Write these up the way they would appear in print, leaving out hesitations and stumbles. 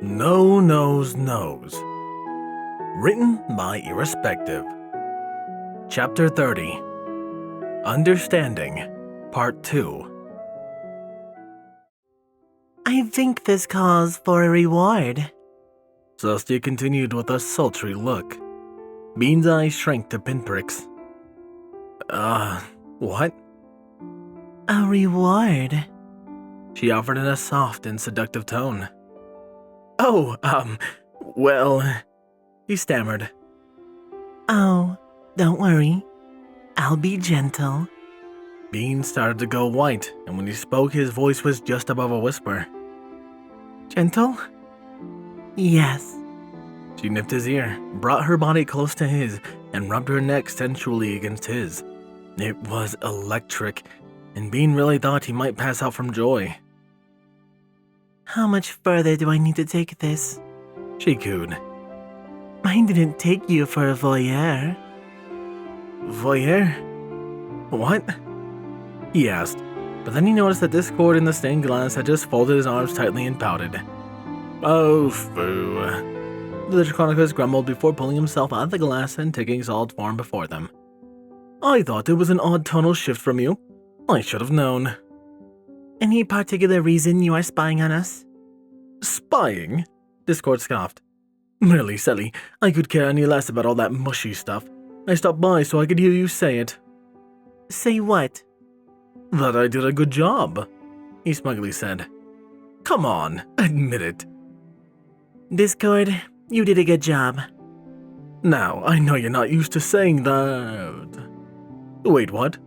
No Nose Knows. Written by Irrespective. Chapter 30. Understanding, Part 2. I think this calls for a reward. Saucy continued with a sultry look. Bean's eyes shrank to pinpricks. What? A reward? She offered in a soft and seductive tone. Well, he stammered. Oh, don't worry. I'll be gentle. Bean started to go white, and when he spoke, his voice was just above a whisper. Gentle? Yes. She nipped his ear, brought her body close to his, and rubbed her neck sensually against his. It was electric, and Bean really thought he might pass out from joy. How much further do I need to take this? She cooed. I didn't take you for a voyeur. Voyeur? What? He asked, but then he noticed that Discord in the stained glass had just folded his arms tightly and pouted. Oh, phoo. The Draconicus grumbled before pulling himself out of the glass and taking solid form before them. I thought it was an odd tonal shift from you. I should have known. Any particular reason you are spying on us? Spying? Discord scoffed. Really, Sally, I could care any less about all that mushy stuff. I stopped by so I could hear you say it. Say what? That I did a good job, he smugly said. Come on, admit it. Discord, you did a good job. Now, I know you're not used to saying that. Wait, what?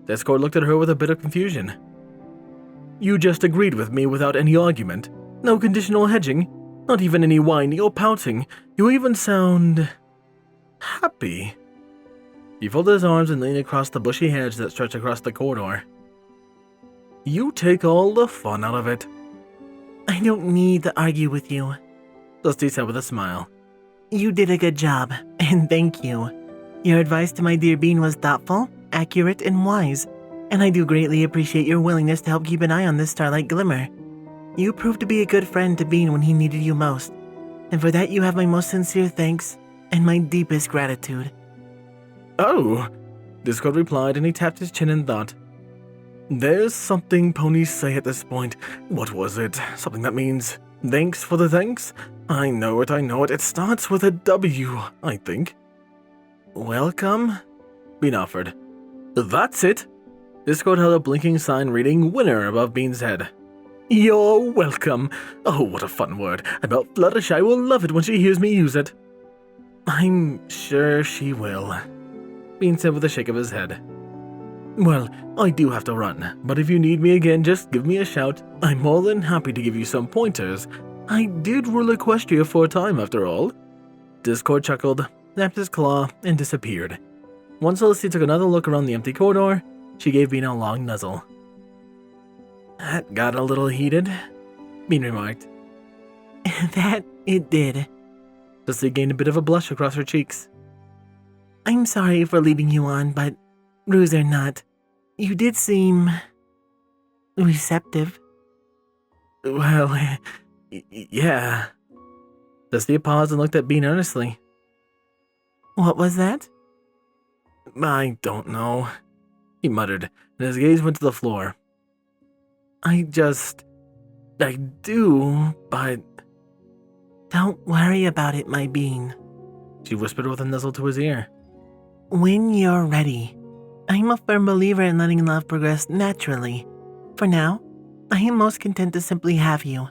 Discord looked at her with a bit of confusion. You just agreed with me without any argument. No conditional hedging. Not even any whining or pouting. You even sound happy. He folded his arms and leaned across the bushy hedge that stretched across the corridor. You take all the fun out of it. I don't need to argue with you, Dusty said with a smile. You did a good job, and thank you. Your advice to my dear Bean was thoughtful, accurate, and wise, and I do greatly appreciate your willingness to help keep an eye on this Starlight glimmer. You proved to be a good friend to Bean when he needed you most, and for that you have my most sincere thanks and my deepest gratitude. Oh, Discord replied, and he tapped his chin and thought. There's something ponies say at this point. What was it? Something that means thanks for the thanks? I know it. It starts with a W, I think. Welcome? Bean offered. That's it. Discord held a blinking sign reading winner above Bean's head. You're welcome. Oh, what a fun word. I bet Fluttershy will love it when she hears me use it. I'm sure she will, Bean said with a shake of his head. Well, I do have to run, but if you need me again, just give me a shout. I'm more than happy to give you some pointers. I did rule Equestria for a time, after all. Discord chuckled, snapped his claw, and disappeared. Once Felicity took another look around the empty corridor, she gave Bean a long nuzzle. That got a little heated, Bean remarked. That it did. Felicity gained a bit of a blush across her cheeks. I'm sorry for leading you on, but ruse or not, you did seem receptive. Well, yeah. Felicity paused and looked at Bean earnestly. What was that? I don't know, he muttered, and his gaze went to the floor. I do, but... Don't worry about it, my Bean, she whispered with a nuzzle to his ear. When you're ready. I'm a firm believer in letting love progress naturally. For now, I am most content to simply have you.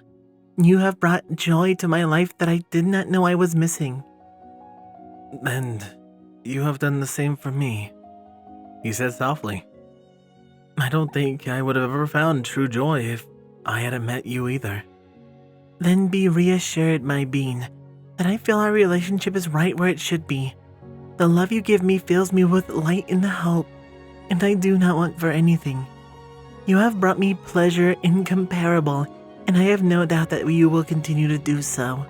You have brought joy to my life that I did not know I was missing. And you have done the same for me, he said softly. I don't think I would have ever found true joy if I hadn't met you either. Then be reassured, my Bean, that I feel our relationship is right where it should be. The love you give me fills me with light and hope, and I do not want for anything. You have brought me pleasure incomparable, and I have no doubt that you will continue to do so.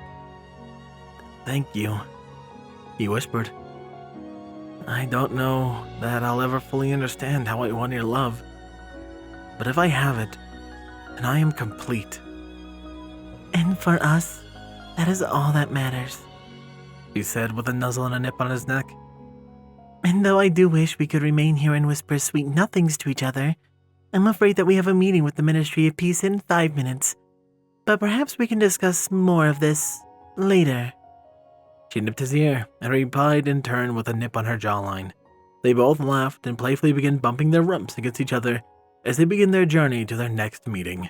Thank you, he whispered. I don't know that I'll ever fully understand how I won your love, but if I have it, then I am complete. And for us, That is all that matters. He said with a nuzzle and a nip on his neck. And though I do wish we could remain here and whisper sweet nothings to each other, I'm afraid that we have a meeting with the Ministry of Peace in 5 minutes. But perhaps we can discuss more of this later. She nipped his ear and replied in turn with a nip on her jawline. They both laughed and playfully began bumping their rumps against each other as they begin their journey to their next meeting.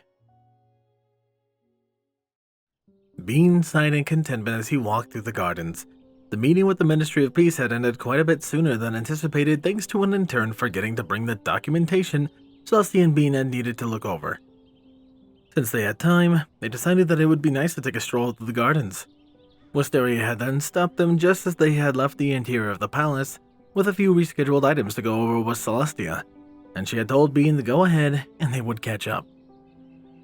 Bean sighed in contentment as he walked through the gardens. The meeting with the Ministry of Peace had ended quite a bit sooner than anticipated thanks to an intern forgetting to bring the documentation Saucy and Bean had needed to look over. Since they had time, they decided that it would be nice to take a stroll through the gardens. Wisteria had then stopped them just as they had left the interior of the palace with a few rescheduled items to go over with Celestia, and she had told Bean to go ahead and they would catch up.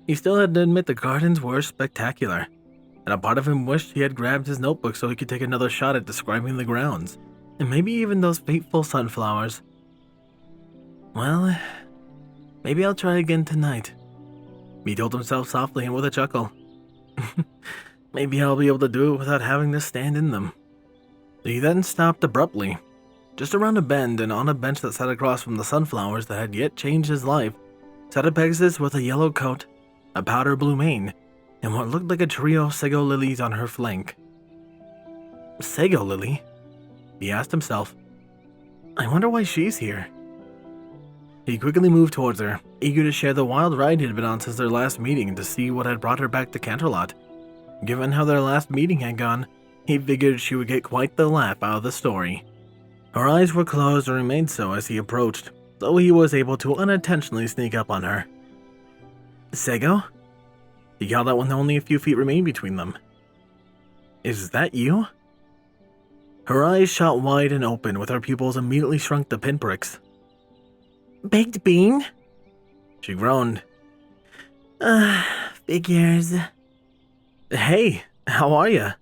He still had to admit the gardens were spectacular, and a part of him wished he had grabbed his notebook so he could take another shot at describing the grounds, and maybe even those fateful sunflowers. Well, maybe I'll try again tonight, he told himself softly and with a chuckle. Maybe I'll be able to do it without having to stand in them. He then stopped abruptly, just around a bend, and on a bench that sat across from the sunflowers that had yet changed his life, sat a Pegasus with a yellow coat, a powder blue mane, and what looked like a trio of sago lilies on her flank. Sago lily? He asked himself. I wonder why she's here. He quickly moved towards her, eager to share the wild ride he had been on since their last meeting and to see what had brought her back to Canterlot. Given how their last meeting had gone, he figured she would get quite the laugh out of the story. Her eyes were closed and remained so as he approached, though he was able to unintentionally sneak up on her. Sago? He called out when only a few feet remained between them. Is that you? Her eyes shot wide and open, with her pupils immediately shrunk to pinpricks. Baked bean? She groaned. Figures. Hey, how are ya?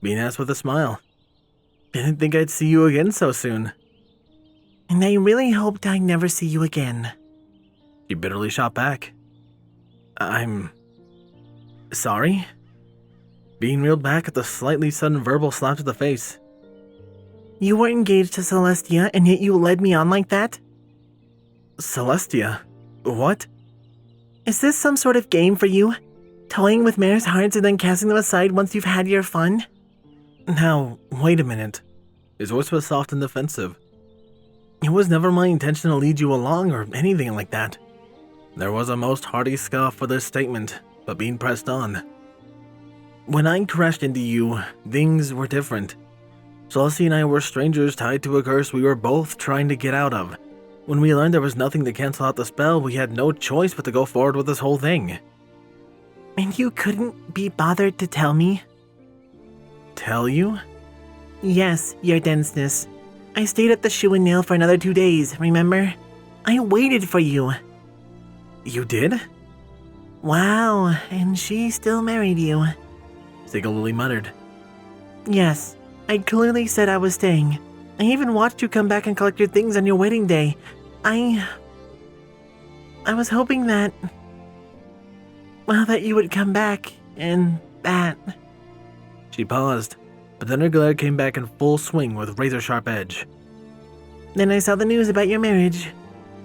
Bean asked with a smile. Didn't think I'd see you again so soon. And I really hoped I'd never see you again. She bitterly shot back. I'm sorry? Bean reeled back at the slightly sudden verbal slap to the face. You were engaged to Celestia, and yet you led me on like that? Celestia? What? Is this some sort of game for you? Toying with mares' hearts and then casting them aside once you've had your fun? Now, wait a minute. His voice was soft and defensive. It was never my intention to lead you along or anything like that. There was a most hearty scoff for this statement, but Bean pressed on. When I crashed into you, things were different. Saucy and I were strangers tied to a curse we were both trying to get out of. When we learned there was nothing to cancel out the spell, we had no choice but to go forward with this whole thing. And you couldn't be bothered to tell me? Tell you? Yes, your denseness. I stayed at the Shoe and Nail for another 2 days, remember? I waited for you. You did? Wow, and she still married you. Sigil muttered. Yes, I clearly said I was staying. I even watched you come back and collect your things on your wedding day. I was hoping that... well, that you would come back, and that... She paused, but then her glare came back in full swing with razor-sharp edge. Then I saw the news about your marriage.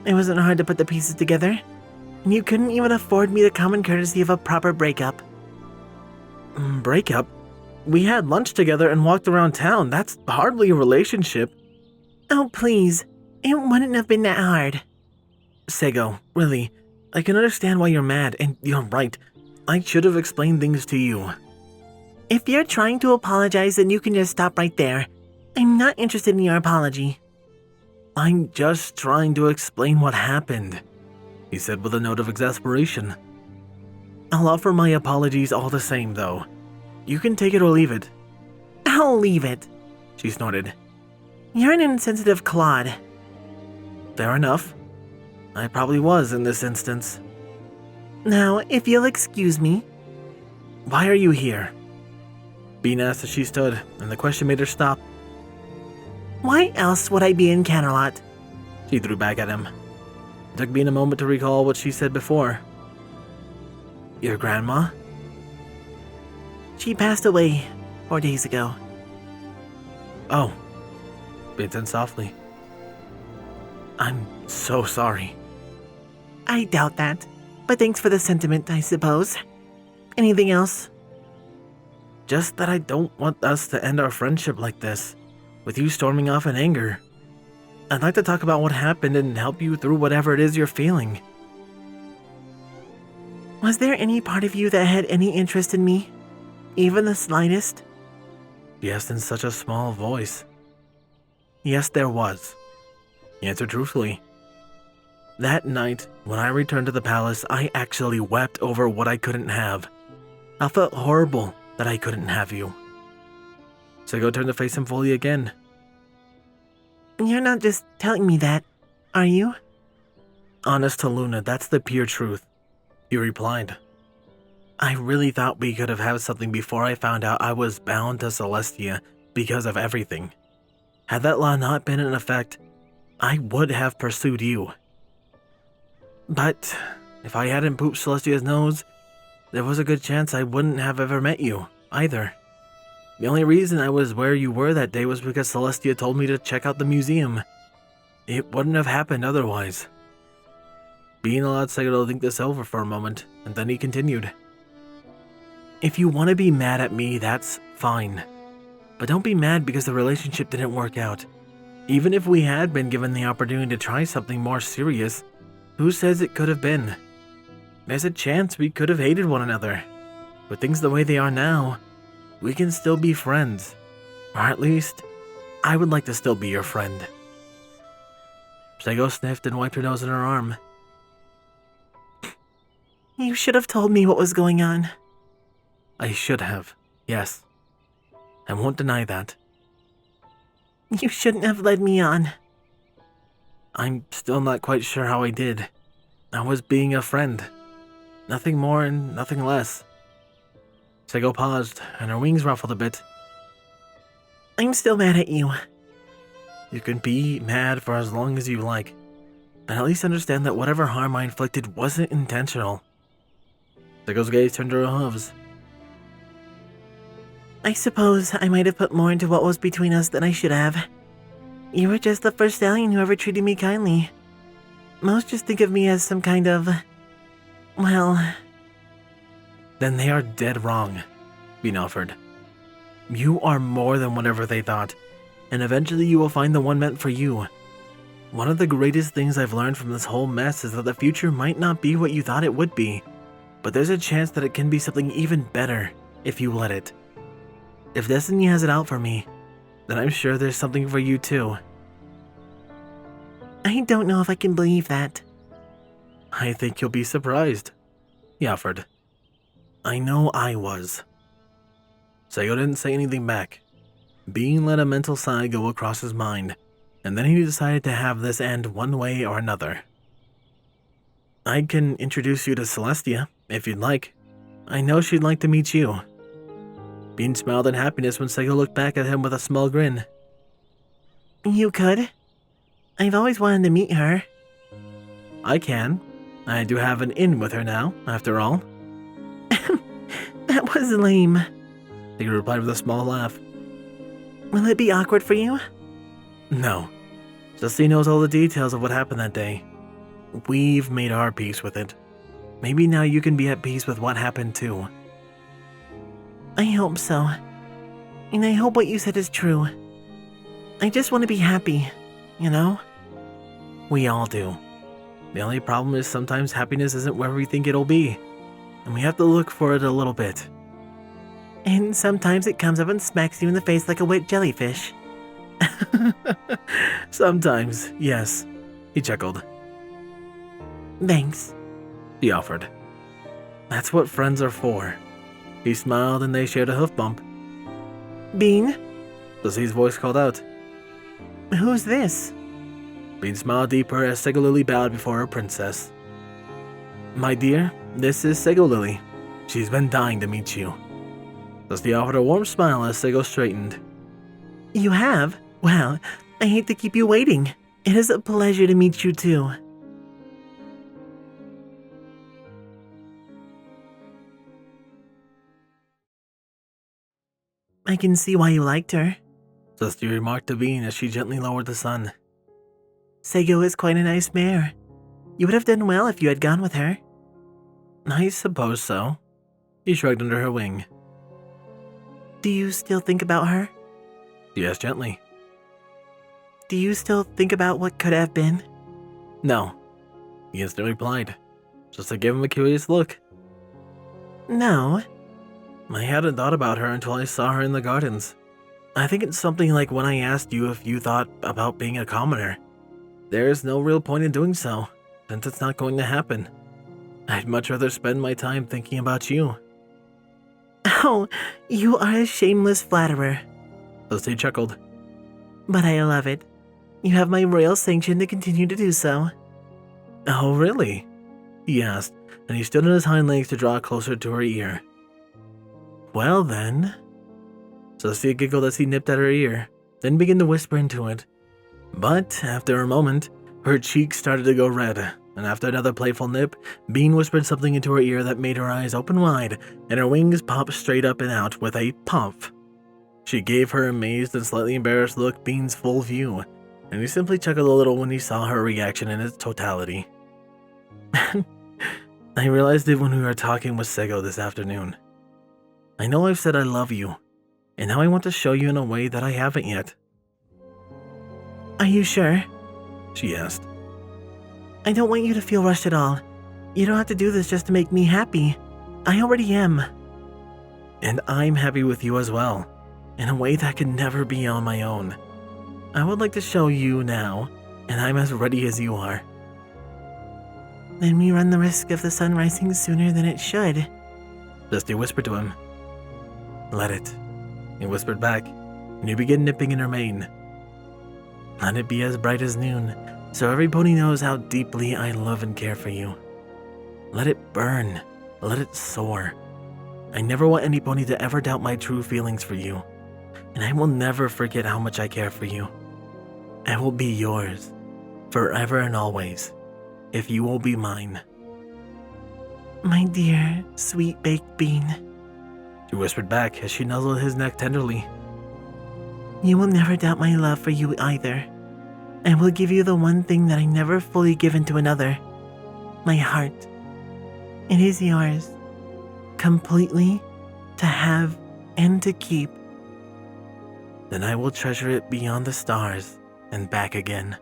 It wasn't hard to put the pieces together. And you couldn't even afford me the common courtesy of a proper breakup. Breakup? We had lunch together and walked around town. That's hardly a relationship. Oh, please. It wouldn't have been that hard. Sago, really, I can understand why you're mad, and you're right. I should have explained things to you. If you're trying to apologize, then you can just stop right there. I'm not interested in your apology. I'm just trying to explain what happened, he said with a note of exasperation. I'll offer my apologies all the same, though. You can take it or leave it. I'll leave it, she snorted. You're an insensitive clod. Fair enough. I probably was in this instance. Now, if you'll excuse me. Why are you here? Bean asked as she stood, and the question made her stop. Why else would I be in Canterlot? She threw back at him. It took Bean a moment to recall what she said before. Your grandma? She passed away 4 days ago. Oh. Bean said softly. I'm so sorry. I doubt that, but thanks for the sentiment, I suppose. Anything else? Just that I don't want us to end our friendship like this, with you storming off in anger. I'd like to talk about what happened and help you through whatever it is you're feeling. Was there any part of you that had any interest in me? Even the slightest? She asked in such a small voice. Yes, there was. He answered truthfully. That night, when I returned to the palace, I actually wept over what I couldn't have. I felt horrible that I couldn't have you. Sego turned to face him fully again. You're not just telling me that, are you? Honest to Luna, that's the pure truth, he replied. I really thought we could have had something before I found out I was bound to Celestia because of everything. Had that law not been in effect, I would have pursued you. But if I hadn't pooped Celestia's nose, there was a good chance I wouldn't have ever met you, either. The only reason I was where you were that day was because Celestia told me to check out the museum. It wouldn't have happened otherwise. Bean allowed Sego to think this over for a moment, and then he continued. If you want to be mad at me, that's fine. But don't be mad because the relationship didn't work out. Even if we had been given the opportunity to try something more serious, who says it could have been? There's a chance we could have hated one another. With things the way they are now, we can still be friends. Or at least, I would like to still be your friend. Sego sniffed and wiped her nose on her arm. You should have told me what was going on. I should have, yes. I won't deny that. You shouldn't have led me on. I'm still not quite sure how I did. I was being a friend. Nothing more and nothing less. Sego paused, and her wings ruffled a bit. I'm still mad at you. You can be mad for as long as you like, but at least understand that whatever harm I inflicted wasn't intentional. Sego's gaze turned to her hooves. I suppose I might have put more into what was between us than I should have. You were just the first stallion who ever treated me kindly. Most just think of me as some kind of... well... Then they are dead wrong, Bean offered. You are more than whatever they thought, and eventually you will find the one meant for you. One of the greatest things I've learned from this whole mess is that the future might not be what you thought it would be, but there's a chance that it can be something even better if you let it. If destiny has it out for me, then I'm sure there's something for you too. I don't know if I can believe that. I think you'll be surprised, he offered. I know I was. Sego didn't say anything back. Bean let a mental sigh go across his mind, and then he decided to have this end one way or another. I can introduce you to Celestia, if you'd like. I know she'd like to meet you. Bean smiled in happiness when Sego looked back at him with a small grin. You could? I've always wanted to meet her. I can. I do have an in with her now, after all. That was lame. He replied with a small laugh. Will it be awkward for you? No. Just so he knows all the details of what happened that day. We've made our peace with it. Maybe now you can be at peace with what happened too. I hope so. And I hope what you said is true. I just want to be happy, you know? We all do. The only problem is sometimes happiness isn't where we think it'll be, and we have to look for it a little bit. And sometimes it comes up and smacks you in the face like a wet jellyfish. Sometimes, yes, he chuckled. Thanks, he offered. That's what friends are for. He smiled and they shared a hoof bump. Bean? Lucy's voice called out. Who's this? Bean smiled deeper as Sego Lily bowed before her princess. My dear, this is Sego Lily. She's been dying to meet you. Lucy offered a warm smile as Sego straightened. You have? Well, I hate to keep you waiting. It is a pleasure to meet you too. I can see why you liked her. Saucy remarked to Bean as she gently lowered the sun. Sego is quite a nice mare. You would have done well if you had gone with her. I suppose so. He shrugged under her wing. Do you still think about her? She asked gently. Do you still think about what could have been? No, he instantly replied, just to give him a curious look. No. I hadn't thought about her until I saw her in the gardens. I think it's something like when I asked you if you thought about being a commoner. There's no real point in doing so, since it's not going to happen. I'd much rather spend my time thinking about you. Oh, you are a shameless flatterer. Saucy chuckled. But I love it. You have my royal sanction to continue to do so. Oh, really? He asked, and he stood on his hind legs to draw closer to her ear. Well then. Saucy giggled as he nipped at her ear, then began to whisper into it. But after a moment, her cheeks started to go red, and after another playful nip, Bean whispered something into her ear that made her eyes open wide, and her wings pop straight up and out with a pump. She gave her amazed and slightly embarrassed look Bean's full view, and he simply chuckled a little when he saw her reaction in its totality. I realized it when we were talking with Sego this afternoon. I know I've said I love you, and now I want to show you in a way that I haven't yet. Are you sure? She asked. I don't want you to feel rushed at all. You don't have to do this just to make me happy. I already am. And I'm happy with you as well, in a way that could never be on my own. I would like to show you now, and I'm as ready as you are. Then we run the risk of the sun rising sooner than it should. Dusty whispered to him. Let it, he whispered back, and he began nipping in her mane. Let it be as bright as noon, so every pony knows how deeply I love and care for you. Let it burn, let it soar. I never want any pony to ever doubt my true feelings for you, and I will never forget how much I care for you. I will be yours, forever and always, if you will be mine. My dear, sweet baked bean, she whispered back as she nuzzled his neck tenderly. You will never doubt my love for you either. I will give you the one thing that I never fully given to another, my heart. It is yours, completely, to have and to keep. Then I will treasure it beyond the stars and back again.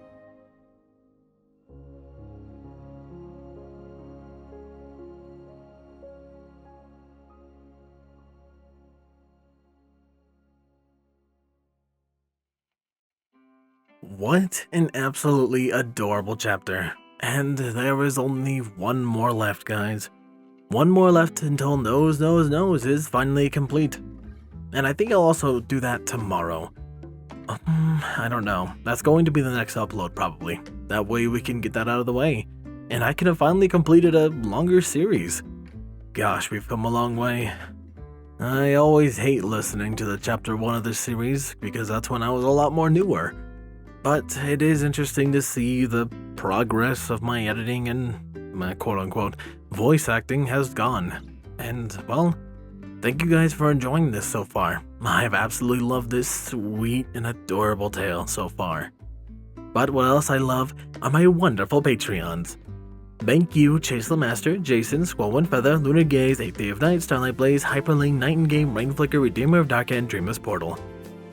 What an absolutely adorable chapter. And there is only one more left, guys. One more left until Nose is finally complete. And I think I'll also do that tomorrow. I don't know. That's going to be the next upload, probably. That way we can get that out of the way. And I can have finally completed a longer series. Gosh, we've come a long way. I always hate listening to the chapter 1 of this series, because that's when I was a lot more newer. But it is interesting to see the progress of my editing and my quote-unquote voice acting has gone. And, well, thank you guys for enjoying this so far. I have absolutely loved this sweet and adorable tale so far. But what else I love are my wonderful Patreons. Thank you, Chase LeMaster, Jason, Squall, Windfeather, Lunar Gaze, 8th Day of Night, Starlight Blaze, Hyperlink, Nightingale, Rainflicker, Redeemer of Dark, and Dreamless Portal.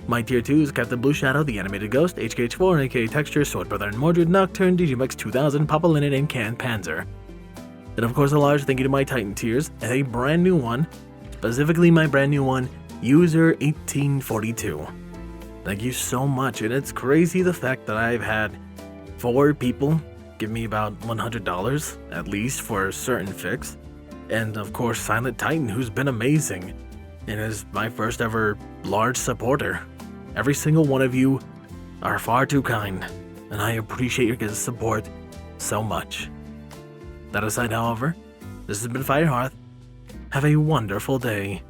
My tier 2s, Captain BlueShadow, The Animated Ghost, HKH4, aka Texture, Swordbrother and Mordred, Nocturne, DGMX 2000, Papa Linnet, and Can Panzer. And of course a large thank you to my Titan tiers, and a brand new one, specifically my brand new one, User 1842. Thank you so much, and it's crazy the fact that I've had 4 people give me about $100, at least, for a certain fix. And of course Silent Titan, who's been amazing, and is my first ever large supporter. Every single one of you are far too kind, and I appreciate your guys' support so much. That aside, however, this has been Firehearth. Have a wonderful day.